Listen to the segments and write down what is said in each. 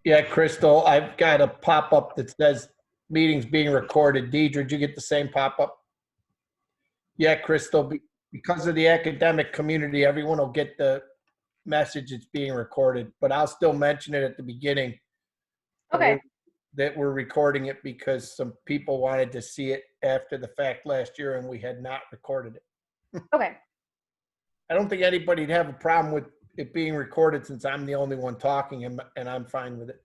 Yeah, Crystal, I've got a pop-up that says meetings being recorded. Deidre, did you get the same pop-up? Yeah, Crystal, because of the academic community, everyone will get the message it's being recorded, but I'll still mention it at the beginning that Okay. we're recording it because some people wanted to see it after the fact last year and we had not recorded it. Okay. I don't think anybody'd have a problem with it being recorded since I'm the only one talking and I'm fine with it.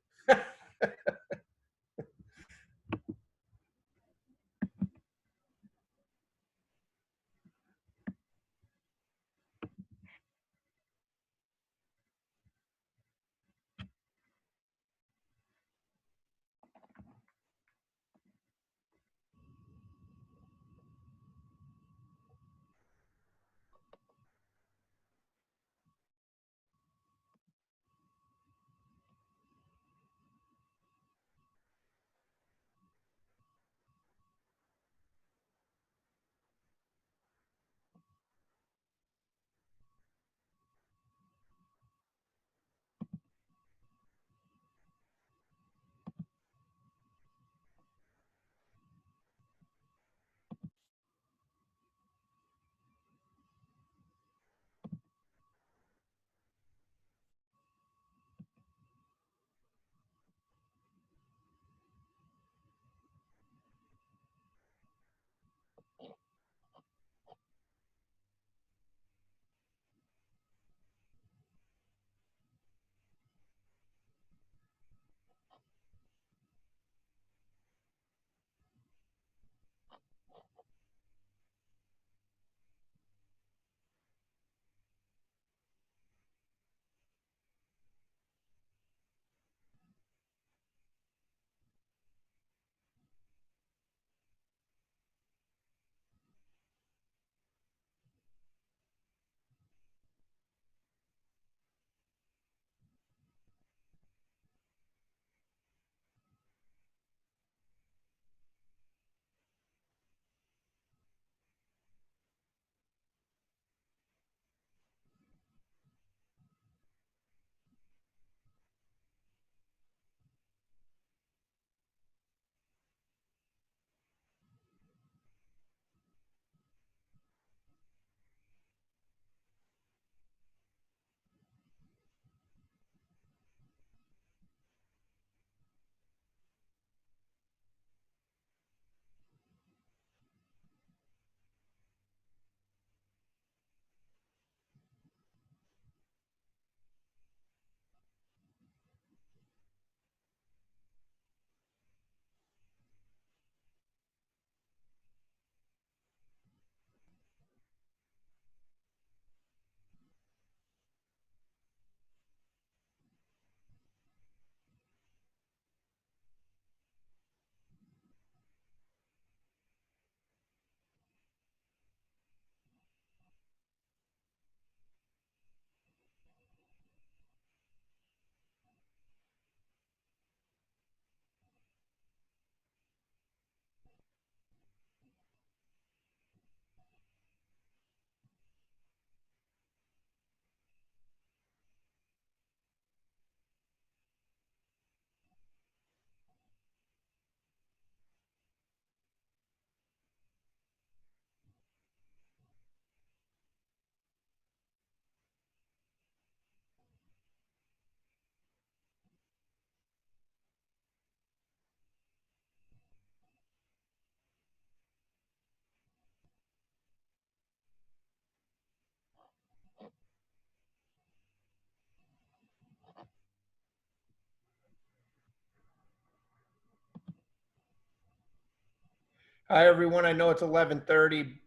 Hi, everyone. I know it's 11:30.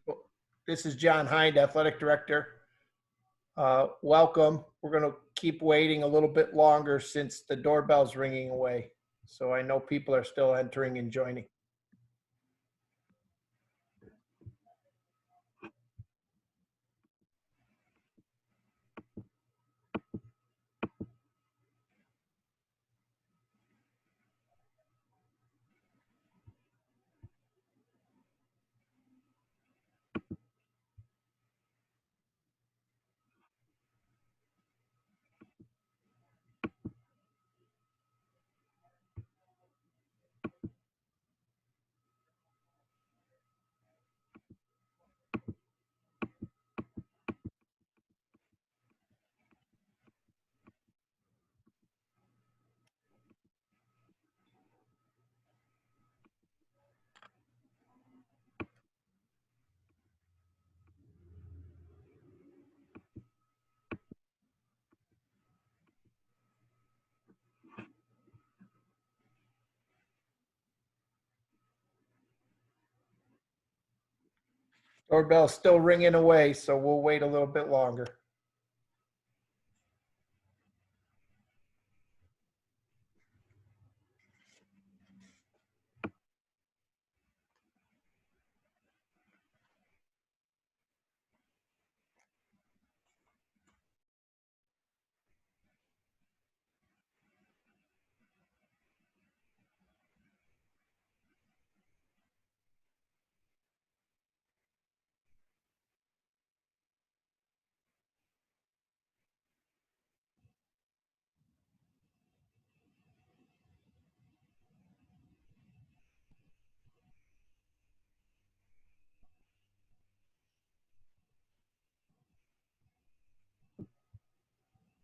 This is John Hind, Athletic Director. Welcome. We're going to keep waiting a little bit longer since the doorbell's ringing away. So I know people are still entering and joining. Doorbell's still ringing away, so we'll wait a little bit longer.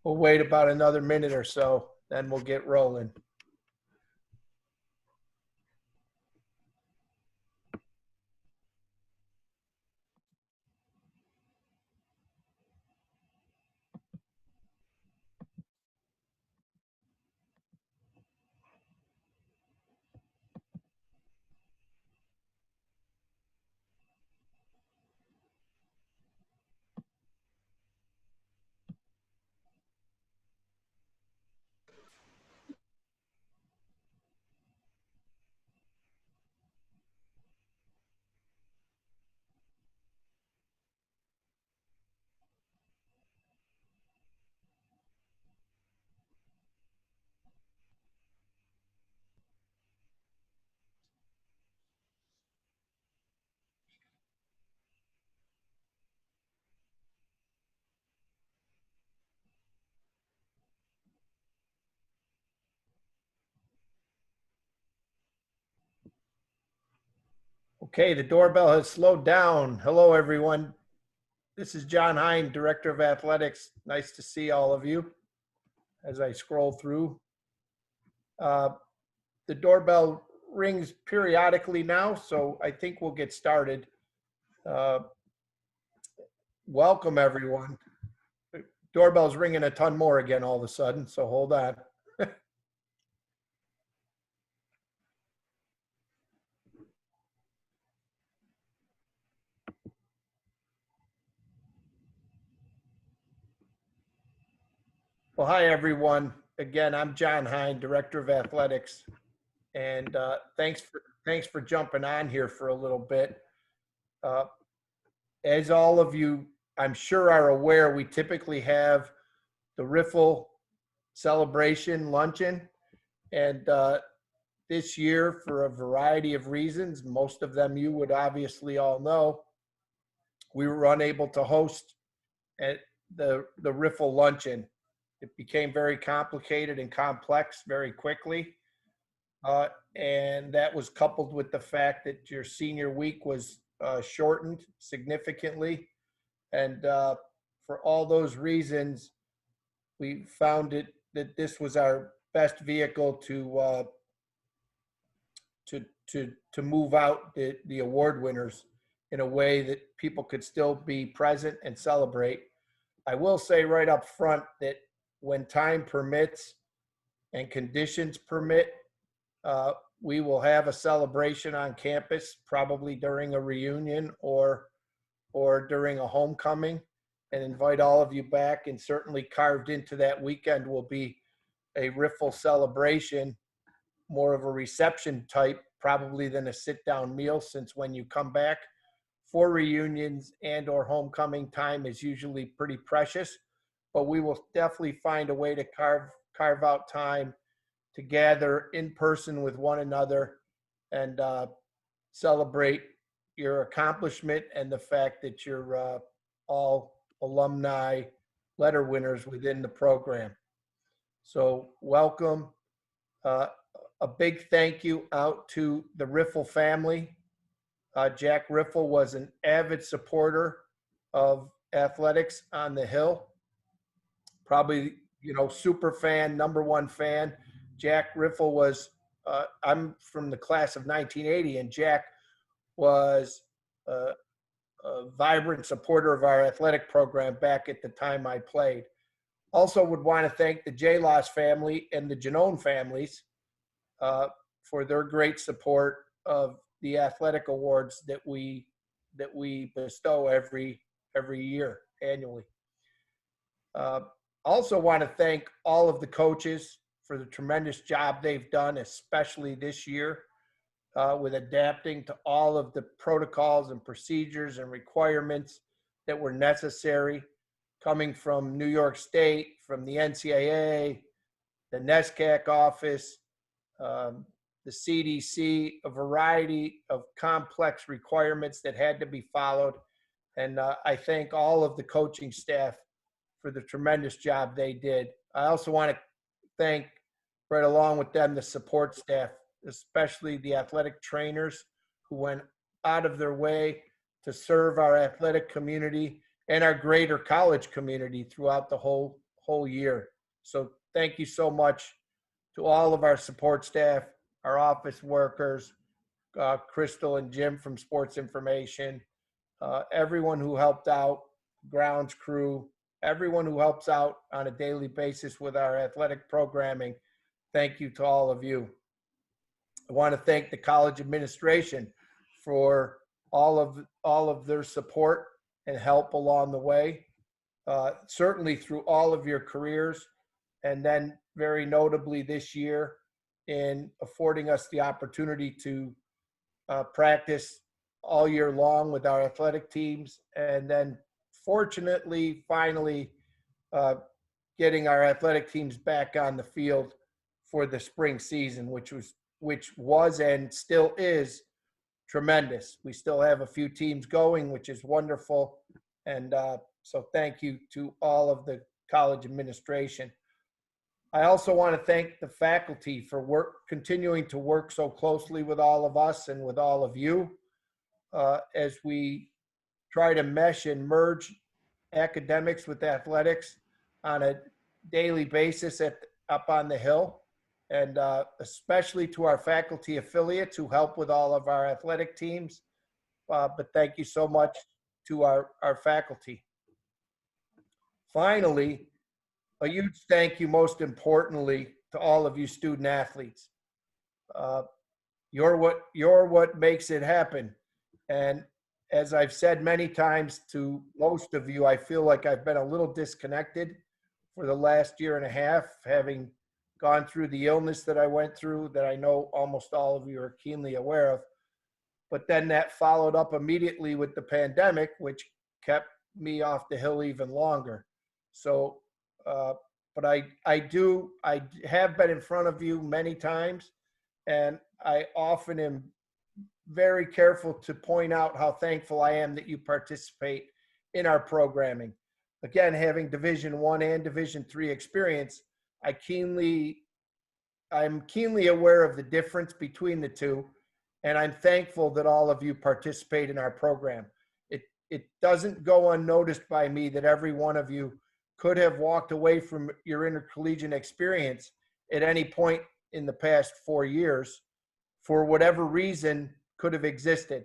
We'll wait about another minute or so, then we'll get rolling. Okay, the doorbell has slowed down. Hello, everyone. This is John Hine, Director of Athletics. Nice to see all of you as I scroll through. The doorbell rings periodically now, so I think we'll get started. Welcome, everyone. Doorbell's ringing a ton more again all of a sudden, so hold on. Well, hi, everyone. Again, I'm John Hine, Director of Athletics, and thanks for jumping on here for a little bit. As all of you, I'm sure, are aware, we typically have the RIFFLE celebration luncheon, and this year, for a variety of reasons, most of them you would obviously all know, we were unable to host at the RIFFLE luncheon. It became very complicated and complex very quickly. And that was coupled with the fact that your senior week was shortened significantly. And for all those reasons, we found it that this was our best vehicle to move out the award winners in a way that people could still be present and celebrate. I will say right up front that when time permits and conditions permit, we will have a celebration on campus, probably during a reunion or during a homecoming, and invite all of you back. And certainly carved into that weekend will be a RIFFLE celebration, more of a reception type, probably than a sit-down meal, since when you come back for reunions and or homecoming, time is usually pretty precious. But we will definitely find a way to carve out time to gather in person with one another and celebrate your accomplishment and the fact that you're all alumni letter winners within the program. So welcome. A big thank you out to the Riffle family. Jack Riffle was an avid supporter of athletics on the Hill. Probably, super fan, number one fan. Jack Riffle was, I'm from the class of 1980, and Jack was a vibrant supporter of our athletic program back at the time I played. Also would want to thank the GELAS family and the JANNONE families for their great support of the athletic awards that we that we bestow every year annually. Also want to thank all of the coaches for the tremendous job they've done, especially this year, with adapting to all of the protocols and procedures and requirements that were necessary, coming from New York State, from the NCAA, the NESCAC office, the CDC, a variety of complex requirements that had to be followed. And I thank all of the coaching staff for the tremendous job they did. I also want to thank, right along with them, the support staff, especially the athletic trainers who went out of their way to serve our athletic community and our greater college community throughout the whole year. So thank you so much to all of our support staff, our office workers, Crystal and Jim from Sports Information, everyone who helped out, grounds crew, everyone who helps out on a daily basis with our athletic programming. Thank you to all of you. I want to thank the college administration for all of their support and help along the way, certainly through all of your careers, and then very notably this year in affording us the opportunity to practice all year long with our athletic teams, and then fortunately, finally, getting our athletic teams back on the field for the spring season, which was and still is tremendous. We still have a few teams going, which is wonderful. And so thank you to all of the college administration. I also want to thank the faculty for continuing to work so closely with all of us and with all of you as we try to mesh and merge academics with athletics on a daily basis up on the Hill, and especially to our faculty affiliates who help with all of our athletic teams. But thank you so much to our faculty. Finally, a huge thank you, most importantly, to all of you student athletes. You're what makes it happen. And as I've said many times to most of you, I feel like I've been a little disconnected for the last year and a half, having gone through the illness that I went through, that I know almost all of you are keenly aware of. But then that followed up immediately with the pandemic, which kept me off the hill even longer. So, but I have been in front of you many times, and I often am very careful to point out how thankful I am that you participate in our programming. Again, having Division I and Division III experience, I'm keenly aware of the difference between the two, and I'm thankful that all of you participate in our program. It doesn't go unnoticed by me that every one of you could have walked away from your intercollegiate experience at any point in the past 4 years for whatever reason could have existed.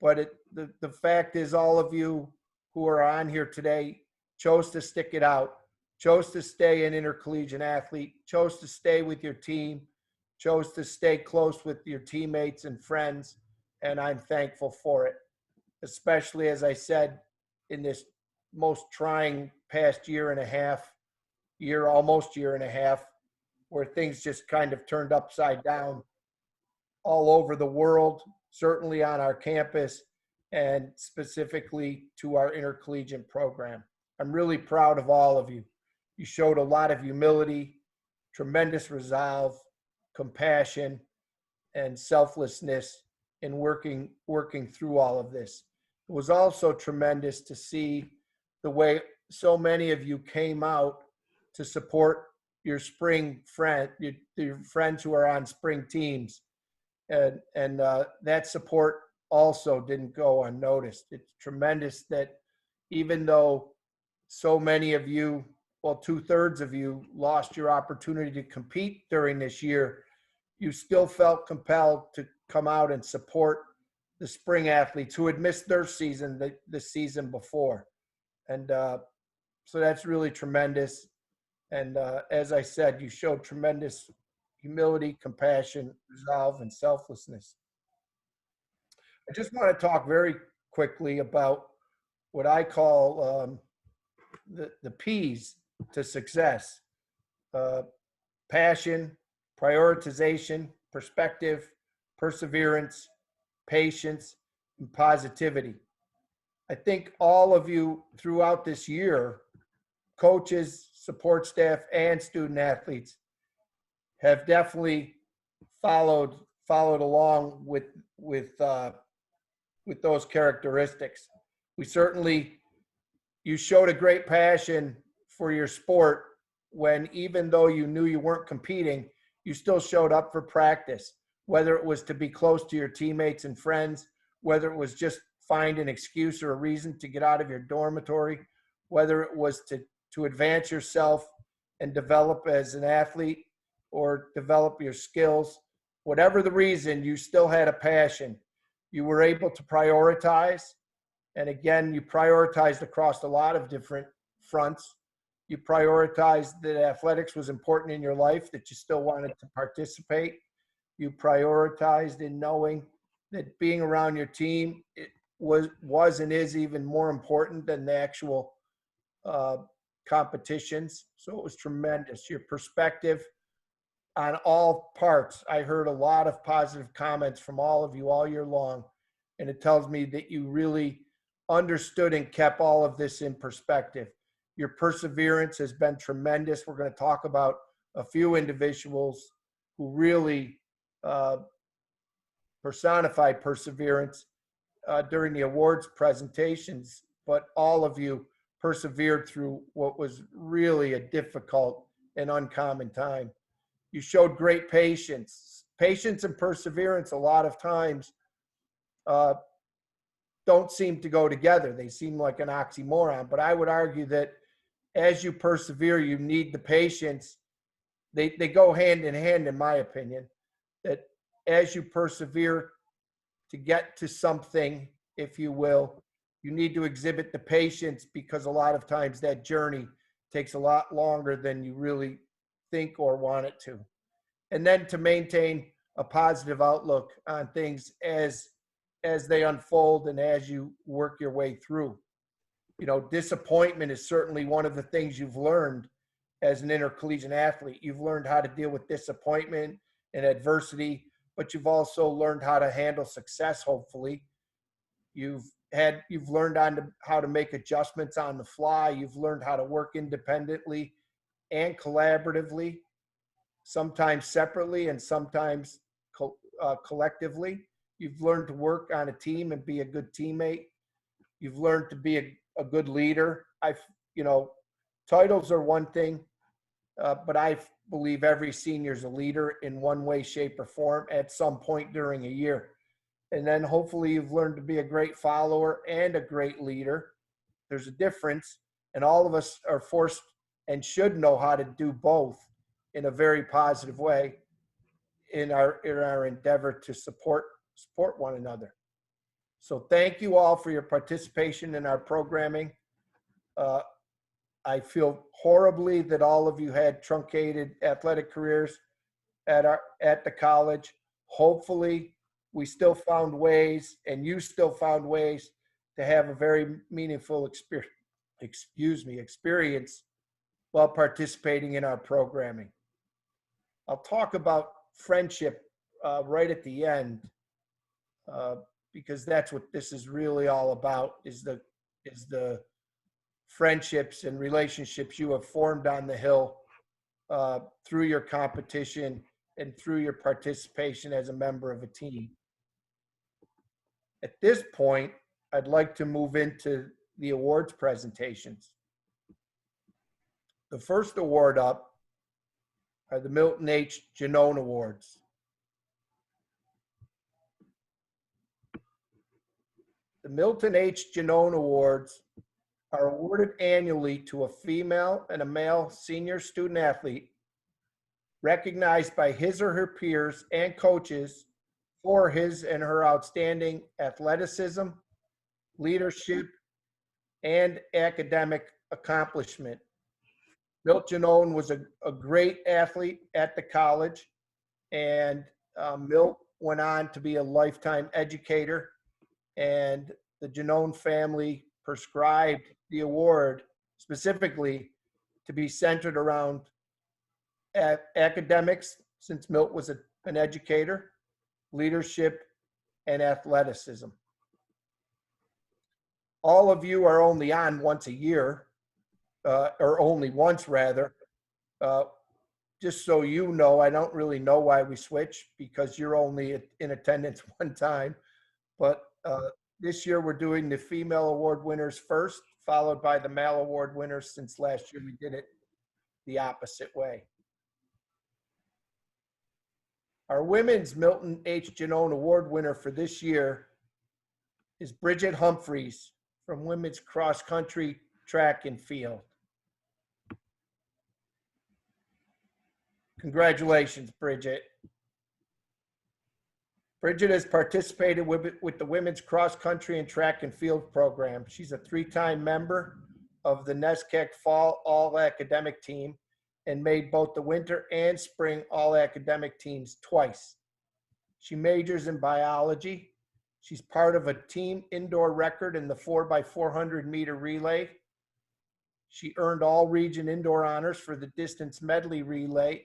But the fact is, all of you who are on here today chose to stick it out, chose to stay an intercollegiate athlete, chose to stay with your team, chose to stay close with your teammates and friends, and I'm thankful for it, especially, as I said, in this most trying past almost year and a half, where things just kind of turned upside down all over the world, certainly on our campus, and specifically to our intercollegiate program. I'm really proud of all of you. You showed a lot of humility, tremendous resolve, compassion, and selflessness in working through all of this. It was also tremendous to see the way so many of you came out to support your spring your friends who are on spring teams. And that support also didn't go unnoticed. It's tremendous that even though so many of you, well, 2/3 of you lost your opportunity to compete during this year, you still felt compelled to come out and support the spring athletes who had missed their season the season before. And so that's really tremendous. And as I said, you showed tremendous humility, compassion, resolve, and selflessness. I just want to talk very quickly about what I call the P's to success: passion, prioritization, perspective, perseverance, patience, and positivity. I think all of you throughout this year, coaches, support staff, and student athletes, have definitely followed along with those characteristics. We certainly, you showed a great passion for your sport when, even though you knew you weren't competing, you still showed up for practice, whether it was to be close to your teammates and friends, whether it was just find an excuse or a reason to get out of your dormitory, whether it was to advance yourself and develop as an athlete or develop your skills. Whatever the reason, you still had a passion. You were able to prioritize. And again, you prioritized across a lot of different fronts. You prioritized that athletics was important in your life, that you still wanted to participate. You prioritized in knowing that being around your team was and is even more important than the actual competitions. So it was tremendous. Your perspective on all parts. I heard a lot of positive comments from all of you all year long, and it tells me that you really understood and kept all of this in perspective. Your perseverance has been tremendous. We're going to talk about a few individuals who really personified perseverance during the awards presentations, but all of you persevered through what was really a difficult and uncommon time. You showed great patience. Patience and perseverance a lot of times don't seem to go together. They seem like an oxymoron, but I would argue that as you persevere, you need the patience. They go hand in hand, in my opinion, that as you persevere to get to something, if you will, you need to exhibit the patience, because a lot of times that journey takes a lot longer than you really think or want it to. And then to maintain a positive outlook on things as they unfold and as you work your way through. You know, disappointment is certainly one of the things you've learned as an intercollegiate athlete. You've learned how to deal with disappointment and adversity, but you've also learned how to handle success, hopefully. You've learned how to make adjustments on the fly. You've learned how to work independently and collaboratively, sometimes separately and sometimes collectively. You've learned to work on a team and be a good teammate. You've learned to be a good leader. Titles are one thing, but I believe every senior is a leader in one way, shape, or form at some point during a year. And then hopefully you've learned to be a great follower and a great leader. There's a difference, and all of us are forced and should know how to do both in a very positive way in our endeavor to support one another. So thank you all for your participation in our programming. I feel horribly that all of you had truncated athletic careers at the college. Hopefully we still found ways, and you still found ways, to have a very meaningful experience while participating in our programming. I'll talk about friendship right at the end, because that's what this is really all about, is the friendships and relationships you have formed on the Hill through your competition and through your participation as a member of a team. At this point, I'd like to move into the awards presentations. The first award up are the Milton H. JANNONE Awards. The Milton H. JANNONE Awards are awarded annually to a female and a male senior student athlete recognized by his or her peers and coaches for his and her outstanding athleticism, leadership, and academic accomplishment. Milt JANNONE was a great athlete at the college, and Milt went on to be a lifetime educator. And the Jannone family prescribed the award specifically to be centered around academics, since Milt was an educator, leadership, and athleticism. All of you are only on once a year, or only once rather. Just so you know, I don't really know why we switch, because you're only in attendance one time. But this year we're doing the female award winners first, followed by the male award winners, since last year we did it the opposite way. Our women's Milton H. Jannone Award winner for this year is Bridget Humphreys from women's cross country, track, and field. Congratulations, Bridget. Bridget has participated with the women's cross country and track and field program. She's a 3-time member of the NESCAC Fall All Academic Team and made both the winter and spring all academic teams twice. She majors in biology. She's part of a team indoor record in the 4x400 meter relay. She earned all region indoor honors for the distance medley relay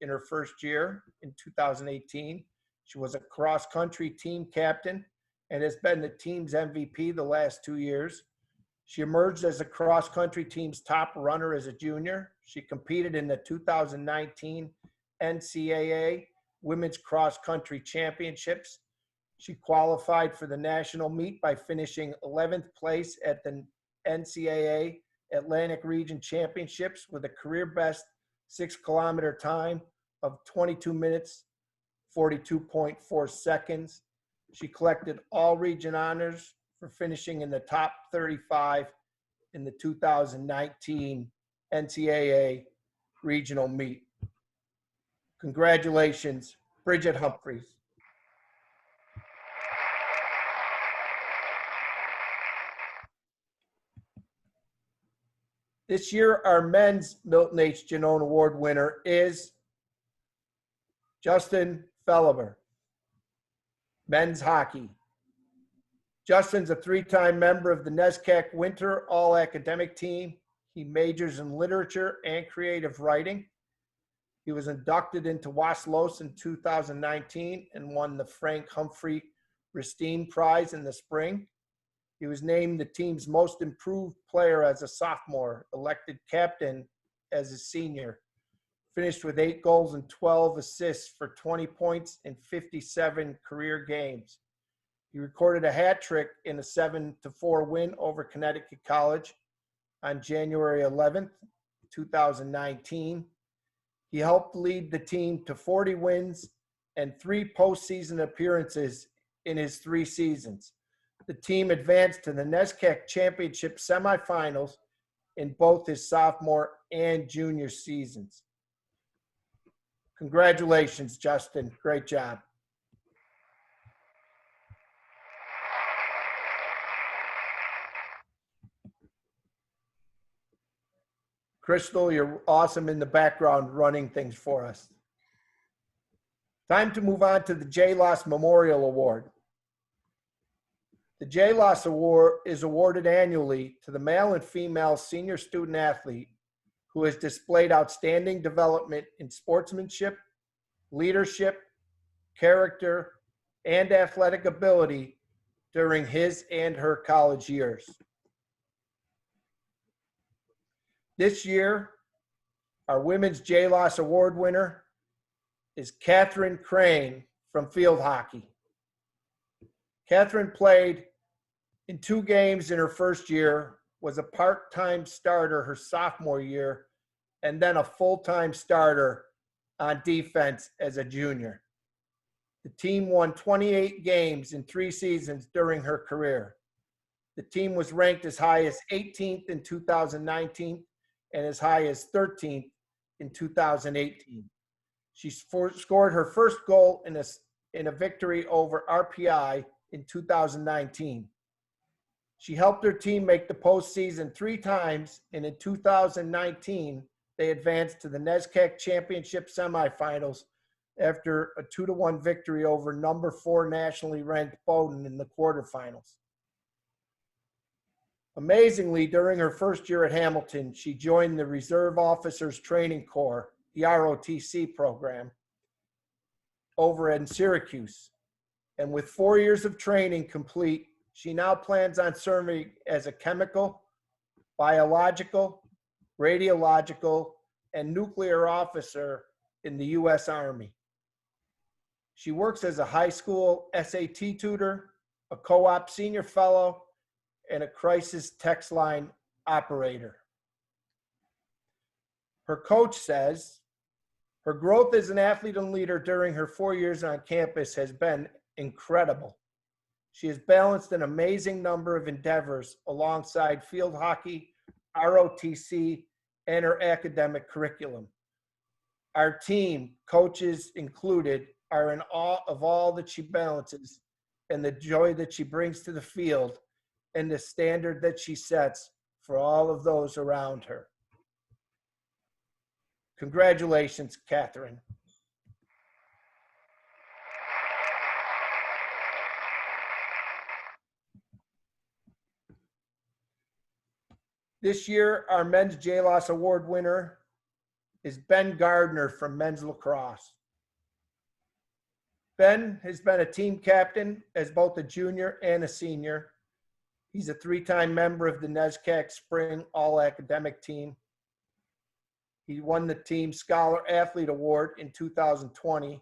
in her first year in 2018. She was a cross country team captain and has been the team's MVP the last 2 years. She emerged as a cross country team's top runner as a junior. She competed in the 2019 NCAA Women's Cross Country Championships. She qualified for the national meet by finishing 11th place at the NCAA Atlantic Region Championships with a career best 6-kilometer time of 22 minutes, 42.4 seconds. She collected all region honors for finishing in the top 35 in the 2019 NCAA regional meet. Congratulations, Bridget Humphreys. This year, our men's Milton H. Jannone Award winner is Justin Felleber, men's hockey. Justin's a 3-time member of the NESCAC Winter All Academic Team. He majors in literature and creative writing. He was inducted into Waslos in 2019 and won the Frank Humphrey Ristine Prize in the spring. He was named the team's most improved player as a sophomore, elected captain as a senior, finished with 8 goals and 12 assists for 20 points in 57 career games. He recorded a hat trick in a 7-4 win over Connecticut College on January 11th, 2019. He helped lead the team to 40 wins and 3 postseason appearances in his 3 seasons. The team advanced to the NESCAC Championship semifinals in both his sophomore and junior seasons. Congratulations, Justin. Great job. Crystal, you're awesome in the background running things for us. Time to move on to the JELAS Memorial Award. The JELAS Award is awarded annually to the male and female senior student athlete who has displayed outstanding development in sportsmanship, leadership, character, and athletic ability during his and her college years. This year, our Women's JELAS Award winner is Catherine Crane from field hockey. Catherine played in 2 games in her first year, was a part-time starter her sophomore year, and then a full-time starter on defense as a junior. The team won 28 games in 3 seasons during her career. The team was ranked as high as 18th in 2019 and as high as 13th in 2018. She scored her first goal in a victory over RPI in 2019. She helped her team make the postseason 3 times, and in 2019, they advanced to the NESCAC Championship semifinals after a 2-1 victory over number 4 nationally ranked Bowdoin in the quarterfinals. Amazingly, during her first year at Hamilton, she joined the Reserve Officers Training Corps, the ROTC program, over in Syracuse. And with 4 years of training complete, she now plans on serving as a chemical, biological, radiological, and nuclear officer in the U.S. Army. She works as a high school SAT tutor, a co-op senior fellow, and a crisis text line operator. Her coach says her growth as an athlete and leader during her 4 years on campus has been incredible. She has balanced an amazing number of endeavors alongside field hockey, ROTC, and her academic curriculum. Our team, coaches included, are in awe of all that she balances and the joy that she brings to the field and the standard that she sets for all of those around her. Congratulations, Catherine. This year, our men's JEAS award winner is Ben Gardner from men's lacrosse. Ben has been a team captain as both a junior and a senior. He's a 3-time member of the NESCAC Spring All-Academic Team. He won the Team Scholar Athlete Award in 2020.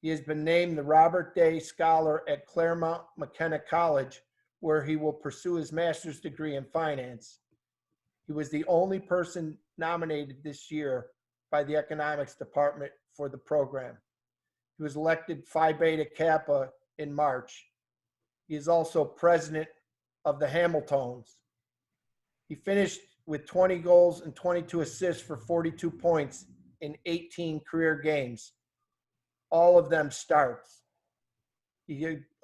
He has been named the Robert Day Scholar at Claremont McKenna College, where he will pursue his master's degree in finance. He was the only person nominated this year by the economics department for the program. He was elected Phi Beta Kappa in March. He is also president of the Hamiltons. He finished with 20 goals and 22 assists for 42 points in 18 career games, all of them starts.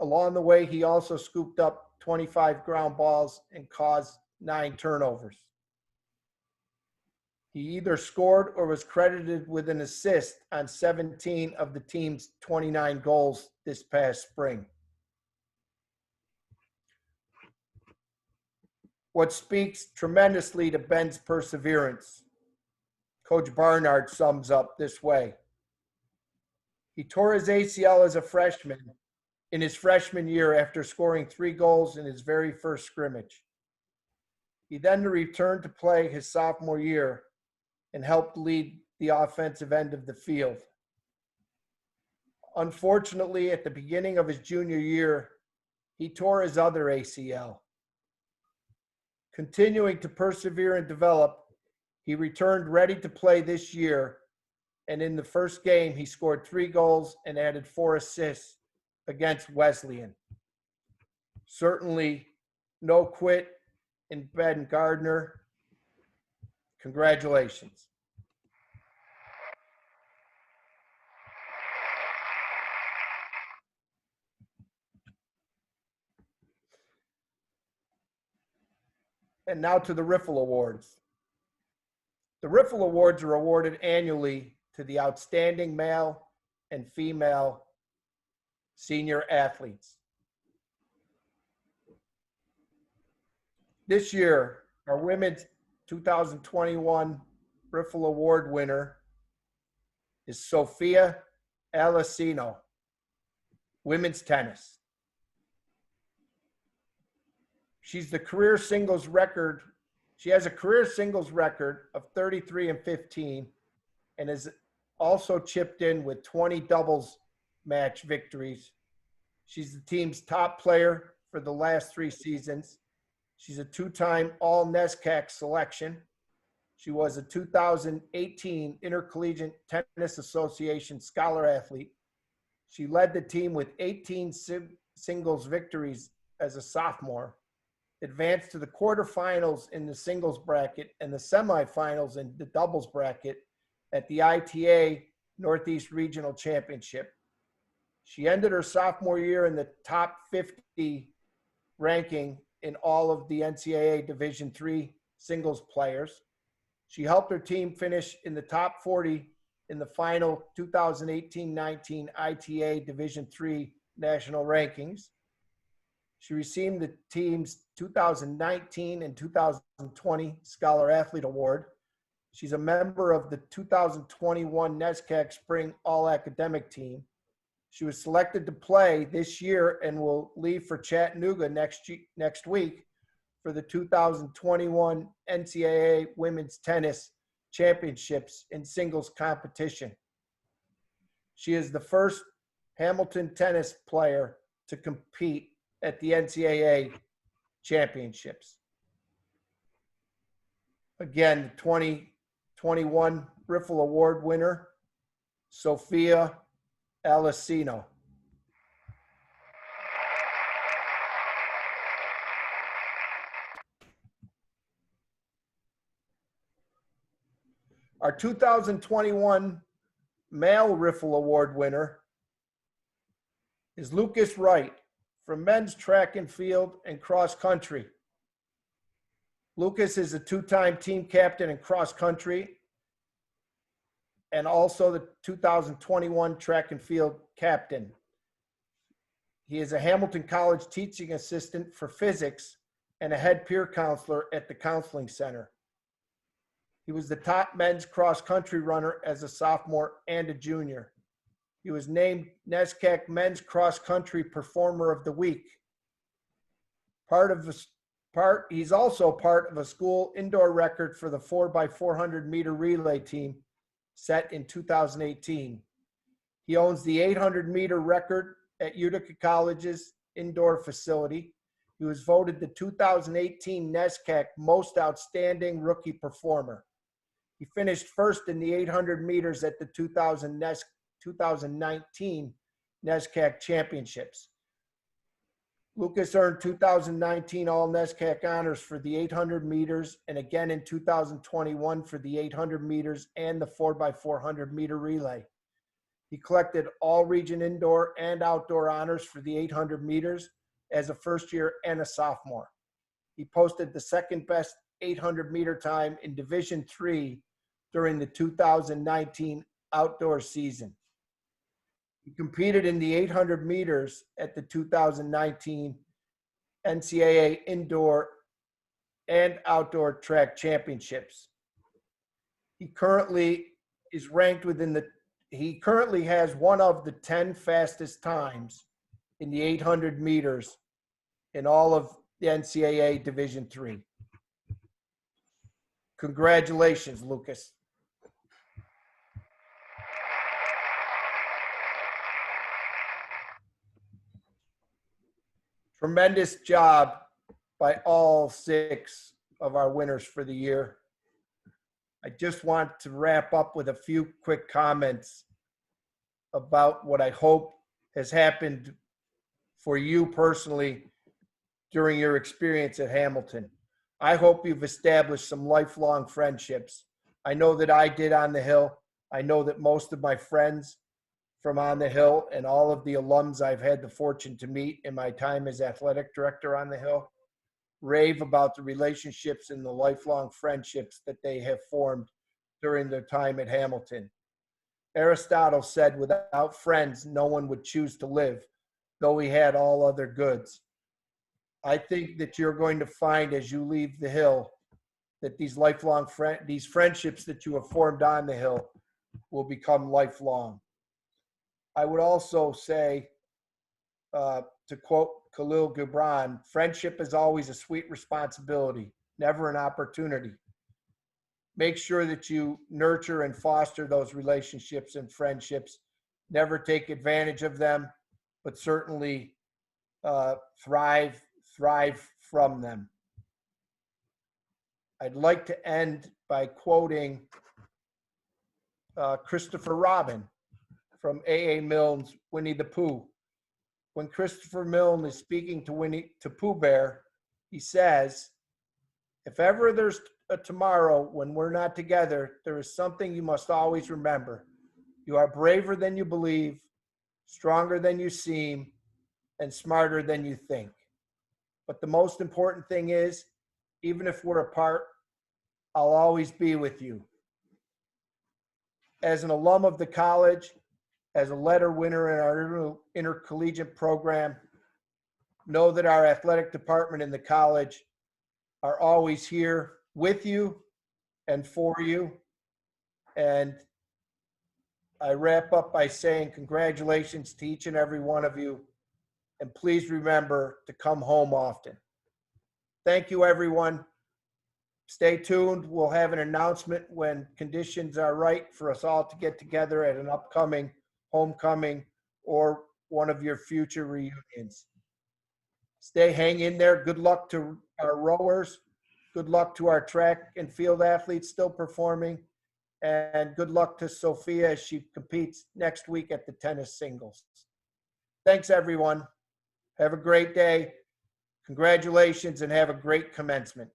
Along the way, he also scooped up 25 ground balls and caused 9 turnovers. He either scored or was credited with an assist on 17 of the team's 29 goals this past spring. What speaks tremendously to Ben's perseverance, Coach Barnard sums up this way. He tore his ACL as a freshman in his freshman year after scoring 3 goals in his very first scrimmage. He then returned to play his sophomore year and helped lead the offensive end of the field. Unfortunately, at the beginning of his junior year, he tore his other ACL. Continuing to persevere and develop, he returned ready to play this year, and in the first game, he scored 3 goals and added 4 assists against Wesleyan. Certainly no quit in Ben Gardner. Congratulations. And now to the RIFFLE Awards. The RIFFLE Awards are awarded annually to the outstanding male and female senior athletes. This year, our women's 2021 RIFFLE Award winner is Sophia Alessino, women's tennis. She has a career singles record of 33-15 and has also chipped in with 20 doubles match victories. She's the team's top player for the last 3 seasons. She's a 2-time All-NESCAC selection. She was a 2018 Intercollegiate Tennis Association Scholar Athlete. She led the team with 18 singles victories as a sophomore, advanced to the quarterfinals in the singles bracket and the semifinals in the doubles bracket at the ITA Northeast Regional Championship. She ended her sophomore year in the top 50 ranking in all of the NCAA Division III singles players. She helped her team finish in the top 40 in the final 2018-19 ITA Division III national rankings. She received the team's 2019 and 2020 Scholar Athlete Award. She's a member of the 2021 NESCAC Spring All-Academic Team. She was selected to play this year and will leave for Chattanooga next week for the 2021 NCAA Women's Tennis Championships in singles competition. She is the first Hamilton tennis player to compete at the NCAA Championships. Again, the 2021 RIFFLE Award winner, Sophia Alessino. Our 2021 male RIFFLE Award winner is Lucas Wright from men's track and field and cross country. Lucas is a two-time team captain in cross country and also the 2021 track and field captain. He is a Hamilton College teaching assistant for physics and a head peer counselor at the Counseling Center. He was the top men's cross country runner as a sophomore and a junior. He was named NESCAC Men's Cross Country Performer of the Week. He's also part of a school indoor record for the 4x400 meter relay team set in 2018. He owns the 800 meter record at Utica College's indoor facility. He was voted the 2018 NESCAC Most Outstanding Rookie Performer. He finished first in the 800 meters at the 2019 NESCAC Championships. Lucas earned 2019 All-NESCAC honors for the 800 meters and again in 2021 for the 800 meters and the 4x400 meter relay. He collected all-region indoor and outdoor honors for the 800 meters as a first year and a sophomore. He posted the second best 800 meter time in Division III during the 2019 outdoor season. He competed in the 800 meters at the 2019 NCAA Indoor and Outdoor Track Championships. He currently has one of the 10 fastest times in the 800 meters in all of the NCAA Division III. Congratulations, Lucas. Tremendous job by all 6 of our winners for the year. I just want to wrap up with a few quick comments about what I hope has happened for you personally during your experience at Hamilton. I hope you've established some lifelong friendships. I know that I did on the Hill. I know that most of my friends from on the Hill and all of the alums I've had the fortune to meet in my time as athletic director on the Hill rave about the relationships and the lifelong friendships that they have formed during their time at Hamilton. Aristotle said, without friends, no one would choose to live, though he had all other goods. I think that you're going to find as you leave the Hill that these these friendships that you have formed on the Hill will become lifelong. I would also say, to quote Khalil Gibran, friendship is always a sweet responsibility, never an opportunity. Make sure that you nurture and foster those relationships and friendships. Never take advantage of them, but certainly thrive from them. I'd like to end by quoting Christopher Robin from A.A. Milne's Winnie the Pooh. When Christopher Milne is speaking to Pooh Bear, he says, "If ever there's a tomorrow when we're not together, there is something you must always remember. You are braver than you believe, stronger than you seem, and smarter than you think. But the most important thing is, even if we're apart, I'll always be with you." As an alum of the college, as a letter winner in our intercollegiate program, know that our athletic department in the college are always here with you and for you. And I wrap up by saying congratulations to each and every one of you. And please remember to come home often. Thank you, everyone. Stay tuned. We'll have an announcement when conditions are right for us all to get together at an upcoming homecoming or one of your future reunions. Hang in there. Good luck to our rowers. Good luck to our track and field athletes still performing. And good luck to Sophia as she competes next week at the tennis singles. Thanks, everyone. Have a great day. Congratulations and have a great commencement.